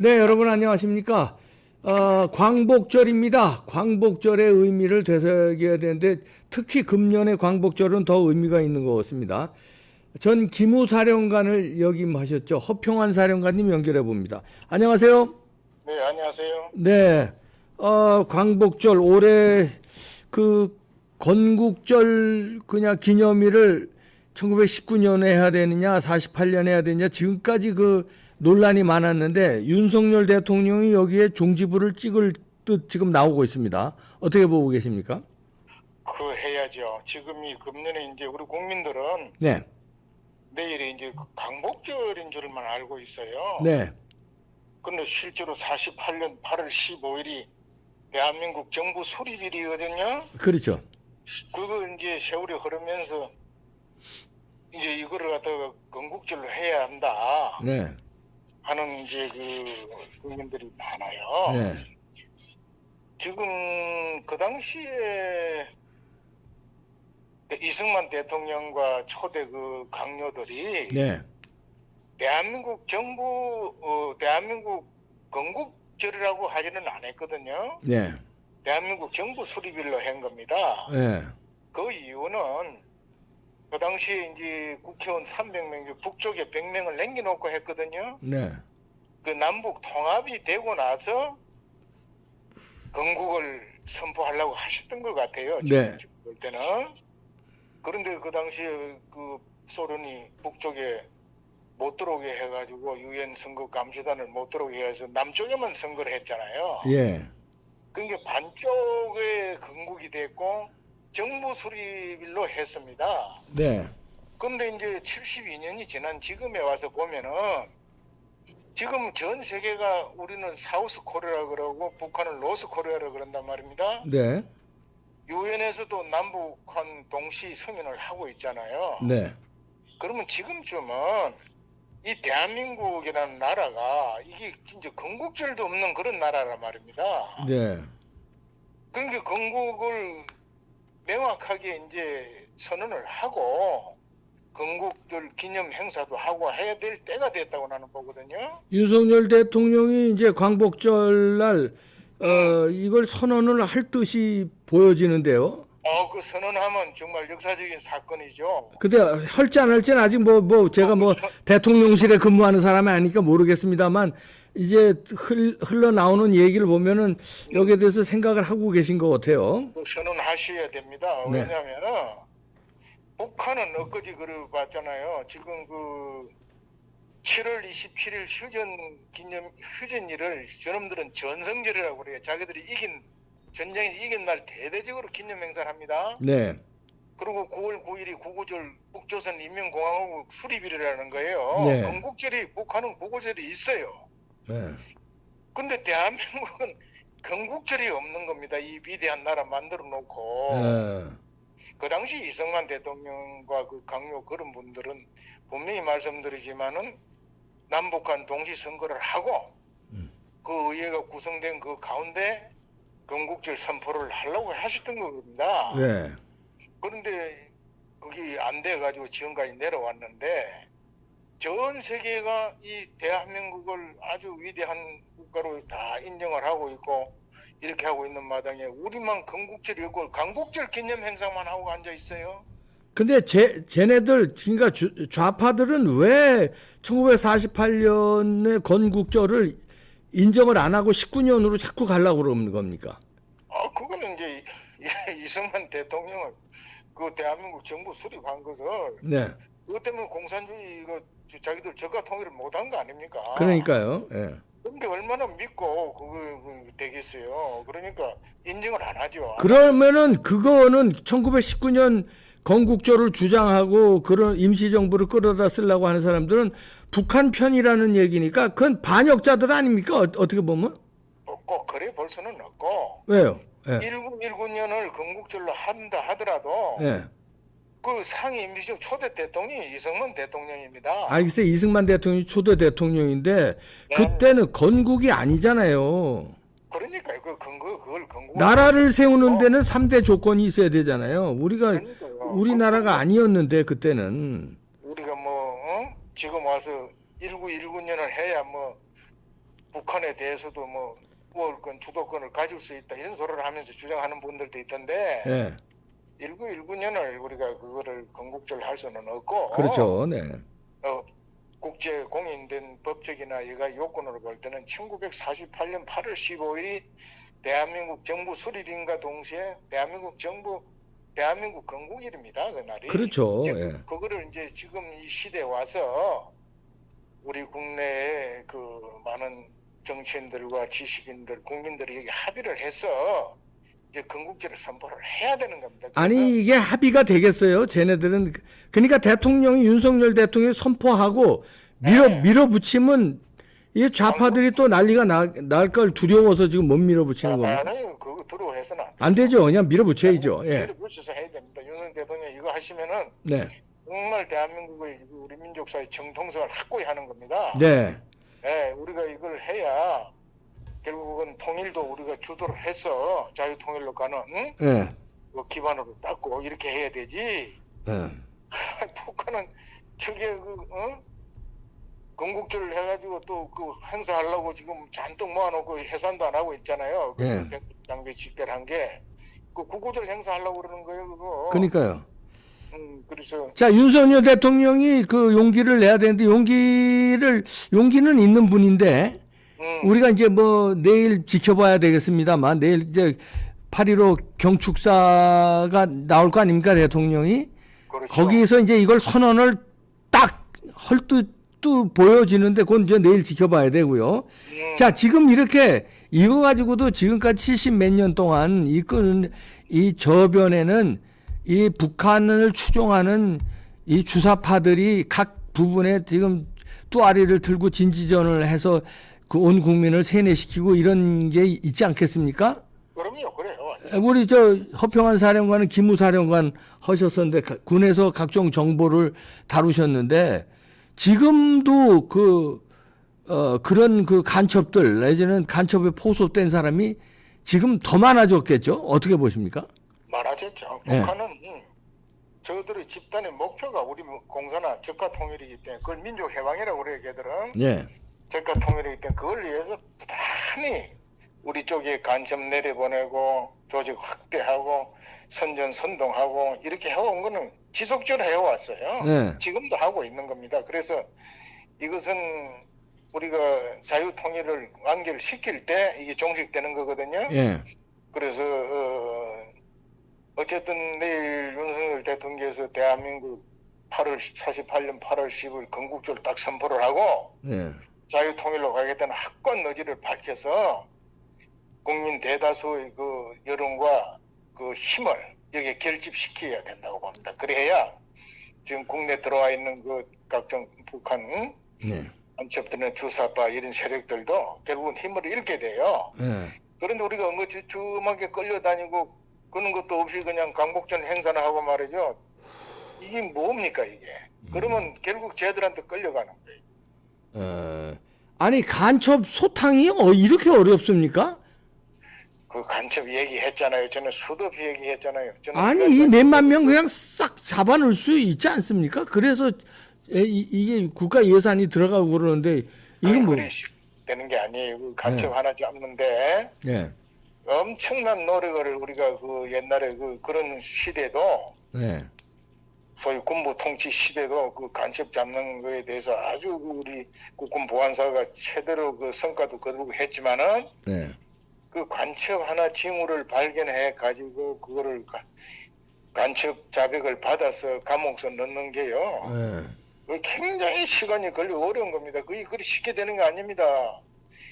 네, 여러분 안녕하십니까? 광복절입니다. 광복절의 의미를 되새겨야 되는데 특히 금년의 광복절은 더 의미가 있는 것 같습니다. 전 기무사령관을 역임하셨죠. 허평환 사령관님 연결해 봅니다. 안녕하세요. 네, 안녕하세요. 네, 광복절 올해 그 건국절 그냥 기념일을 1919년에 해야 되느냐, 48년에 해야 되느냐, 지금까지 그 논란이 많았는데 윤석열 대통령이 여기에 종지부를 찍을 듯 지금 나오고 있습니다. 어떻게 보고 계십니까? 그 해야죠. 지금이 금년에 이제 우리 국민들은 네, 내일이 이제 그 광복절인 줄만 알고 있어요. 네, 근데 실제로 48년 8월 15일이 대한민국 정부 수립일이거든요. 그렇죠. 그거 이제 세월이 흐르면서 이제 이거를 갖다가 건국절로 해야 한다 네, 하는 이제 그 국민들이 많아요. 네, 지금 그 당시에 이승만 대통령과 초대 그 강요들이 네, 대한민국 정부, 대한민국 건국절이라고 하지는 않았거든요. 네, 대한민국 정부 수립일로 한 겁니다. 네, 그 이유는 그 당시에 이제 국회의원 300명 중 북쪽에 100명을 남겨놓고 했거든요. 네, 그 남북 통합이 되고 나서 건국을 선포하려고 하셨던 것 같아요. 네, 지금 볼 때는. 그런데 그 당시에 그 소련이 북쪽에 못 들어오게 해가지고 유엔 선거 감시단을 못 들어오게 해서 남쪽에만 선거를 했잖아요. 예, 그러니까 반쪽에 건국이 됐고 정부 수립일로 했습니다. 네, 그런데 이제 72년이 지난 지금에 와서 보면은 지금 전 세계가 우리는 사우스 코리아 그러고 북한은 노스 코리아라 그런단 말입니다. 네, 유엔에서도 남북한 동시 승인을 하고 있잖아요. 네, 그러면 지금쯤은 이 대한민국이라는 나라가 이게 진짜 건국절도 없는 그런 나라란 말입니다. 네. 그러니까 건국을 명확하게 이제 선언을 하고 건국절 기념 행사도 하고 해야 될 때가 됐다고 나는 보거든요. 윤석열 대통령이 이제 광복절 날 이걸 선언을 할 듯이 보여지는데요. 그 선언하면 정말 역사적인 사건이죠. 근데 할지 안 할지는 아직 제가 대통령실에 근무하는 사람이 아니니까 모르겠습니다만 이제 흘러나오는 얘기를 보면은 여기에 대해서 생각을 하고 계신 것 같아요. 그 선언하셔야 됩니다. 네. 왜냐하면은 북한은 엊그제 그걸 봤잖아요. 지금 그 7월 27일 휴전일을 저놈들은 전성절이라고 그래요. 자기들이 전쟁에 이긴 날 대대적으로 기념 행사를 합니다. 네, 그리고 9월 9일이 구구절 북조선 인민공화국 수립일이라는 거예요. 네. 건국절이 북한은 구구절이 있어요. 네, 근데 대한민국은 건국절이 없는 겁니다. 이 위대한 나라 만들어 놓고. 네, 그 당시 이승만 대통령과 그 강요 그런 분들은 분명히 말씀드리지만은 남북한 동시 선거를 하고 그 의회가 구성된 그 가운데 건국절 선포를 하려고 하셨던 겁니다. 네. 그런데 그게 안 돼가지고 지금까지 내려왔는데 전 세계가 이 대한민국을 아주 위대한 국가로 다 인정을 하고 있고 이렇게 하고 있는 마당에 우리만 건국절이 없고 광복절 기념 행사만 하고 앉아 있어요. 근데 쟤네들 그러니까 좌파들은 왜 1948년의 건국절을 인정을 안 하고 19년으로 자꾸 가려고 그러는 겁니까? 그거는 이제 이승만 대통령은 그 대한민국 정부 수립한 것을 네. 그것 때문에 공산주의 이거 자기들 저가 통일을 못한 거 아닙니까? 그러니까요. 예. 근데 얼마나 믿고 그거 되겠어요. 그러니까 인정을 안 하죠. 그러면은 그거는 1919년 건국절을 주장하고 그런 임시정부를 끌어다 쓰려고 하는 사람들은 북한 편이라는 얘기니까 그건 반역자들 아닙니까? 어떻게 보면? 꼭 그래 볼 수는 없고 왜요? 예. 1919년을 건국절로 한다 하더라도 예. 그 상임 임시정 초대 대통령이 이승만 대통령입니다. 알겠어요. 이승만 대통령이 초대 대통령인데 네. 그때는 건국이 아니잖아요. 그러니까 그걸 건국 나라를 세우는 데는 3대 조건이 있어야 되잖아요. 그러니까요. 우리나라가 아니었는데 그때는. 우리가 지금 와서 1919년을 해야 북한에 대해서도 뭐 우월권, 주도권을 가질 수 있다 이런 소리를 하면서 주장하는 분들도 있던데 예. 1919년을 우리가 그거를 건국절 할 수는 없고 그렇죠. 네. 국제 공인된 법적이나 여가 요건으로 볼 때는 1948년 8월 15일이 대한민국 정부 수립인과 동시에 대한민국 건국일입니다. 그날이. 그렇죠. 이제 예. 그거를 이제 지금 이 시대에 와서 우리 국내에 그 많은 정치인들과 지식인들, 국민들이 여기 합의를 해서 이제 건국절을 선포를 해야 되는 겁니다. 그래서 아니 이게 합의가 되겠어요? 쟤네들은 그러니까 대통령이 윤석열 대통령이 선포하고 네. 밀어붙이면 이 좌파들이 또 난리가 날 걸 두려워서 지금 못 밀어붙이는 겁니까? 아니, 그거 들어해서는 안 되죠. 그냥 밀어붙여야죠. 예. 밀어붙여서 해야 됩니다. 윤석열 대통령 이거 하시면은 네. 정말 대한민국의 우리 민족사의 정통성을 확고히 하는 겁니다. 네. 네, 우리가 이걸 해야 결국은 통일도 우리가 주도를 해서 자유통일로 가는 예. 그 기반으로 닦고 이렇게 해야 되지. 예. 북한은 저게 건국절을 해가지고 또 그 행사하려고 지금 잔뜩 모아놓고 해산도 안 하고 있잖아요. 예. 장비 집대를 한 게. 그 국고절 행사하려고 그러는 거예요, 그거. 그러니까요. 그래서 자, 윤석열 대통령이 그 용기를 내야 되는데 용기는 있는 분인데 우리가 이제 뭐 내일 지켜봐야 되겠습니다만 내일 이제 8.15 경축사가 나올 거 아닙니까 대통령이 그렇죠. 거기에서 이제 이걸 선언을 딱 헐뜯 보여지는데 그건 이제 내일 지켜봐야 되고요. 자 지금 이렇게 이거 가지고도 지금까지 70 몇 년 동안 이 저변에는 이 북한을 추종하는 이 주사파들이 각 부분에 지금 뚜아리를 들고 진지전을 해서 그 온 국민을 세뇌시키고 이런 게 있지 않겠습니까? 그럼요, 그래요. 우리 저 허평한 사령관은 기무사령관 하셨었는데 군에서 각종 정보를 다루셨는데 지금도 그런 그 간첩들 내지는 간첩에 포섭된 사람이 지금 더 많아졌겠죠? 어떻게 보십니까? 많아졌죠. 예. 북한은 저들의 집단의 목표가 우리 공산화 적화 통일이기 때문에 그걸 민족 해방이라고 그래요, 걔들은. 예. 적화 통일이기 때문에 그걸 위해서 부단히 우리 쪽에 간첩 내려보내고 조직 확대하고 선전 선동하고 이렇게 해온 거는 지속적으로 해왔어요. 예. 지금도 하고 있는 겁니다. 그래서 이것은 우리가 자유통일을 완결시킬 때 이게 종식되는 거거든요. 예. 그래서 어쨌든 내일 윤석열 대통령께서 대한민국 48년 8월 10일 건국절 딱 선포를 하고 예. 자유통일로 가겠다는 확고한 의지를 밝혀서 국민 대다수의 그 여론과 그 힘을 여기에 결집시켜야 된다고 봅니다. 그래야 지금 국내 들어와 있는 그 각종 북한 네. 간첩들이나 주사파 이런 세력들도 결국은 힘을 잃게 돼요. 예. 그런데 우리가 엉거주춤하게 끌려다니고 그런 것도 없이 그냥 광복절 행사나 하고 말이죠. 이게 뭡니까 이게? 그러면 결국 쟤들한테 끌려가는 거예요. 아니 간첩 소탕이 이렇게 어렵습니까? 그 간첩 얘기했잖아요. 저는 수도 없이 얘기했잖아요. 저는 아니 이 몇만 명 그냥 싹 잡아놓을 수 있지 않습니까? 그래서 이게 국가 예산이 들어가고 그러는데 이건 뭐? 그리 되는 게 아니에요. 그 간첩 하나 잡는데 예. 엄청난 노력을 우리가 그 옛날에 그런 시대도 네. 소위 군부 통치 시대도 그 간첩 잡는 거에 대해서 아주 우리 국군 보안사가 최대로 그 성과도 거두고 했지만은 네. 그 간첩 하나 징후를 발견해 가지고 그거를 간첩 자백을 받아서 감옥서 넣는 게요. 네. 그 굉장히 시간이 걸리고 어려운 겁니다. 그게 그리 쉽게 되는 게 아닙니다.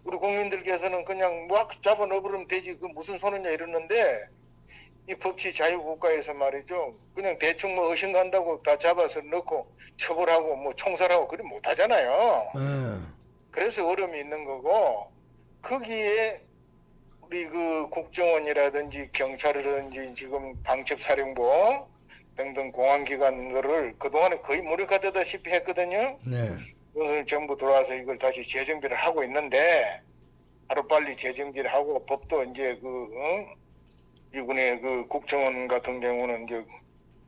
우리 국민들께서는 그냥 막 잡아 넣어버리면 되지 그 무슨 소리냐 이러는데 이 법치 자유국가에서 말이죠. 그냥 대충 뭐 의심간다고 다 잡아서 넣고 처벌하고 뭐 총살하고 그리 못하잖아요. 네. 그래서 어려움이 있는 거고 거기에 우리 그 국정원이라든지 경찰이라든지 지금 방첩사령부 등등 공안기관들을 그동안에 거의 무력화되다시피 했거든요. 네. 윤석열 정부 들어와서 이걸 다시 재정비를 하고 있는데 하루빨리 재정비를 하고 법도 이제 이번에 그 국정원 같은 경우는 이제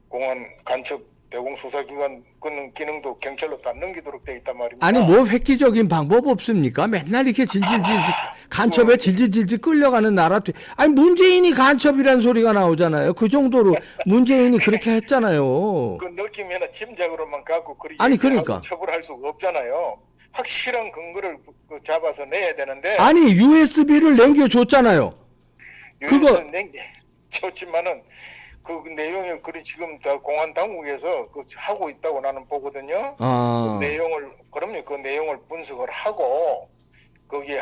공안 간첩 대공수사기관 그 기능도 경찰로 다 넘기도록 돼 있단 말입니다. 아니 뭐 획기적인 방법 없습니까? 맨날 이렇게 질질질 간첩에 질질질질 끌려가는 나라. 아니 문재인이 간첩이란 소리가 나오잖아요. 그 정도로 문재인이 그렇게 했잖아요. 그 느낌이나 짐작으로만 갖고 그리 아니, 얘기하고 그러니까. 처벌할 수가 없잖아요. 확실한 근거를 잡아서 내야 되는데 아니 USB를 남겨줬잖아요. 그거- 좋지만은 그 내용이 그리 지금 다 공안 당국에서 그 하고 있다고 나는 보거든요. 아, 그럼요. 그 내용을 분석을 하고 거기에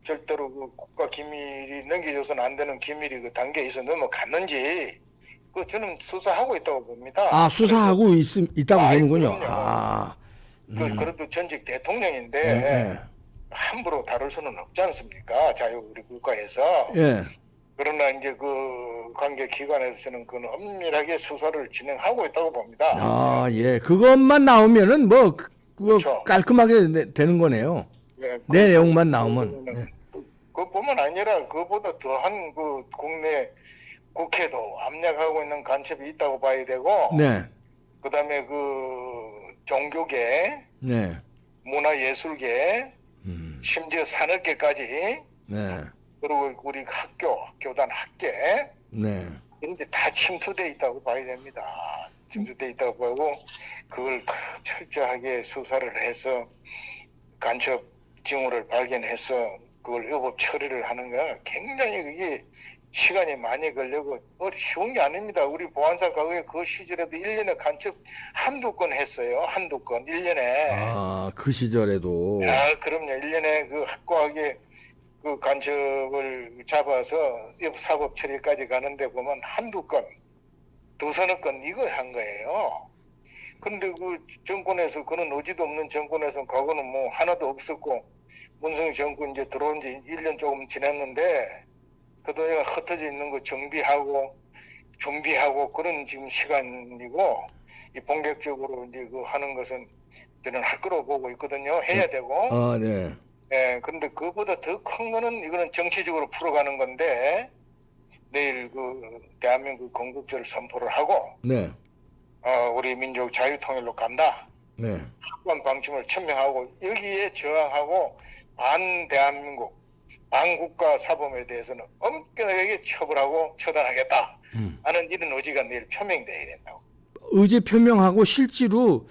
절대로 그 국가 기밀이 넘겨줘서는 안 되는 기밀이 그 단계에 있어 넘어갔는지 그 저는 수사하고 있다고 봅니다. 아 수사하고 있다고 아이, 보는군요. 그럼요. 아, 그래도 전직 대통령인데 예, 함부로 다룰 수는 없지 않습니까? 우리 국가에서. 예. 그러나 이제 그 관계 기관에서는 그 엄밀하게 수사를 진행하고 있다고 봅니다. 아, 예. 그것만 나오면은 뭐 그렇죠. 깔끔하게 되는 거네요. 예, 내 내용만 나오면. 예. 그뿐만 아니라 그보다 더한 그 국내 국회도 압력하고 있는 간첩이 있다고 봐야 되고, 네, 그다음에 그 종교계, 네, 문화예술계, 심지어 산업계까지, 네, 그리고 우리 교단 학계 네. 이런 데 다 침투돼 있다고 봐야 됩니다. 침투돼 있다고 보고 그걸 다 철저하게 수사를 해서 간첩 징후를 발견해서 그걸 의법 처리를 하는 거 굉장히 그게 시간이 많이 걸리고 쉬운 게 아닙니다. 우리 보안사 과거에 그 시절에도 1년에 간첩 한두 건 했어요. 한두 건 1년에. 아, 그 시절에도. 그럼요. 1년에 그 확고하게 그 간첩을 잡아서 사법 처리까지 가는데 보면 한두 건, 두서너 건 이거 한 거예요. 근데 그 정권에서 그런 의지도 없는 정권에서 과거는 뭐 하나도 없었고 문성희 정권 이제 들어온 지 1년 조금 지났는데 그동안 흩어져 있는 거 정비하고 준비하고 그런 지금 시간이고 이 본격적으로 이제 그 하는 것은 저는 할 거로 보고 있거든요. 해야 되고. 아, 네. 예, 그런데 그보다 더 큰 거는 이거는 정치적으로 풀어가는 건데 내일 그 대한민국 건국절을 선포를 하고 네. 우리 민족 자유통일로 간다. 네. 학관 방침을 천명하고 여기에 저항하고 반대한민국 반국가 사범에 대해서는 엄격하게 처벌하고 처단하겠다 하는 이런 의지가 내일 표명돼야 된다고. 의지 표명하고 실제로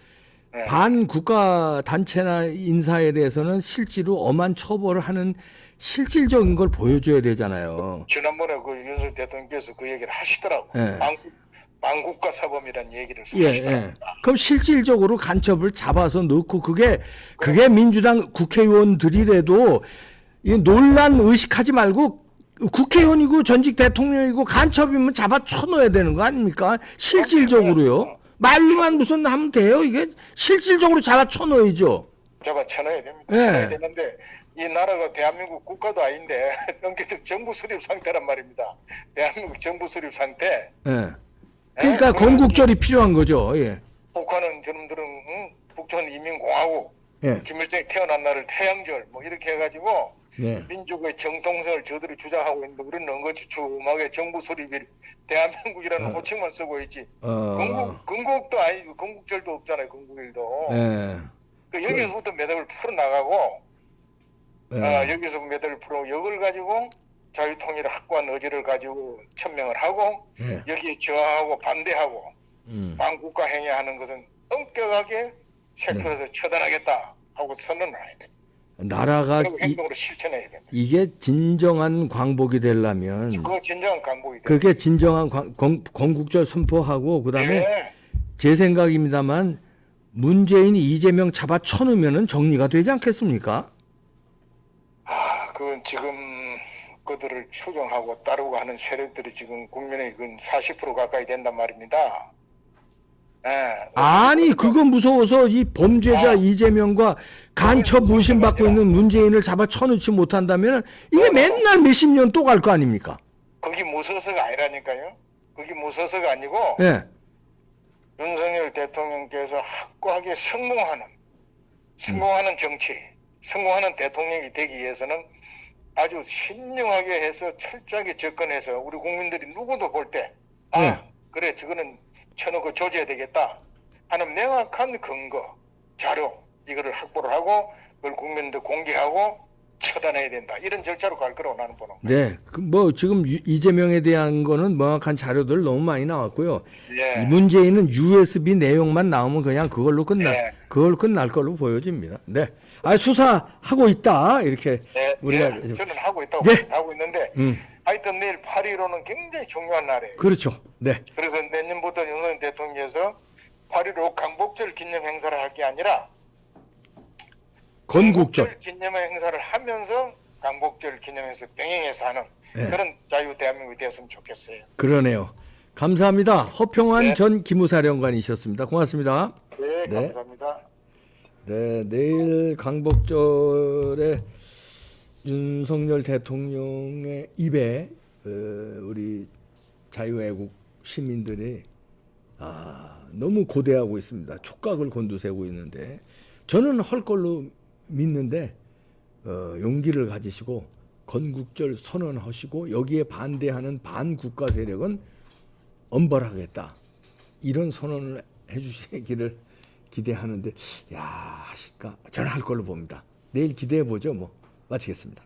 네. 반국가 단체나 인사에 대해서는 실제로 엄한 처벌을 하는 실질적인 걸 보여줘야 되잖아요. 지난번에 그 윤석열 대통령께서 그 얘기를 하시더라고. 예. 반국가 사범이라는 얘기를 예, 하시더라고. 예. 그럼 실질적으로 간첩을 잡아서 넣고 그게 민주당 국회의원들이라도 이 논란 의식하지 말고 국회의원이고 전직 대통령이고 간첩이면 잡아 쳐넣어야 되는 거 아닙니까? 실질적으로요. 말로만 무슨 하면 돼요? 이게 실질적으로 잡아 쳐넣어야죠. 잡아 쳐넣어야 됩니다. 예. 쳐넣어야 되는데 이 나라가 대한민국 국가도 아닌데 넘겨서 정부 수립 상태란 말입니다. 대한민국 정부 수립 상태. 예. 그러니까 예? 건국절이 필요한 거죠. 예. 북한은 저놈들은 북한 이민공화국 예. 김일성이 태어난 날을 태양절 뭐 이렇게 해가지고 네. 민족의 정통성을 저들이 주장하고 있는데 우리는 응거주춤하게 정부 수립이 대한민국이라는 호칭만 쓰고 있지. 건국도 아니고 건국절도 없잖아요. 건국일도. 예. 그 여기서부터 매듭을 풀어나가고 예. 여기서 매듭을 풀어 이걸 가지고 자유통일 확고한 의지를 가지고 천명을 하고 예. 여기에 저항하고 반대하고 반국가 행위하는 것은 엄격하게 세표에서 처단하겠다 하고 선언을 해야 돼. 나라가 그리고 행동으로 실천해야 된다. 이게 진정한 광복이 되려면 그거 진정한 강복이 돼. 그게 진정한 건국절 선포하고 그다음에 예. 제 생각입니다만 문재인이 이재명 잡아 쳐놓으면은 정리가 되지 않겠습니까? 그건 지금 그들을 추종하고 따르고 하는 세력들이 지금 국민의 그 40% 가까이 된단 말입니다. 예. 아니 그거 무서워서 이 범죄자 이재명과 간첩 의심받고 있는 문재인을 잡아 쳐놓지 못한다면 이게 맨날 몇십 년 또 갈 거 아닙니까? 거기 무서워서가 아니라니까요. 거기 무서워서가 아니고 예. 윤석열 대통령께서 확고하게 성공하는 정치, 성공하는 대통령이 되기 위해서는 아주 신중하게 해서 철저하게 접근해서 우리 국민들이 누구도 볼 때 네. 그래 저거는 쳐놓고 조져야 되겠다. 하는 명확한 근거, 자료 이거를 확보를 하고 그걸 국민들 공개하고 처단해야 된다. 이런 절차로 갈 거라고 나는 보는 거예요. 네, 그 뭐 지금 이재명에 대한 거는 명확한 자료들 너무 많이 나왔고요. 예. 이 문제는 USB 내용만 나오면 그냥 그걸로 네. 끝날 걸로 보여집니다. 네, 아 수사하고 있다 이렇게 네, 우리가 네, 저는 하고 있다고 네. 하고 있는데 하여튼 내일 8.15는 굉장히 중요한 날이에요. 그렇죠. 네, 그래서 내년부터 윤석열 대통령께서 8.15 강복절 기념 행사를 할 게 아니라 건국절. 기념 행사를 하면서 강복절 기념해서 병행해서 하는 네. 그런 자유 대한민국이 되었으면 좋겠어요. 그러네요. 감사합니다. 허평환 네. 전 기무사령관이셨습니다. 고맙습니다. 네, 네. 감사합니다. 네, 내일 강복절에 윤석열 대통령의 입에 우리 자유애국 시민들이 너무 고대하고 있습니다. 촉각을 곤두세우고 있는데 저는 할 걸로 믿는데 용기를 가지시고 건국절 선언하시고 여기에 반대하는 반국가 세력은 엄벌하겠다. 이런 선언을 해주시기를 기대하는데, 야, 하실까? 저는 할 걸로 봅니다. 내일 기대해 보죠. 뭐 마치겠습니다.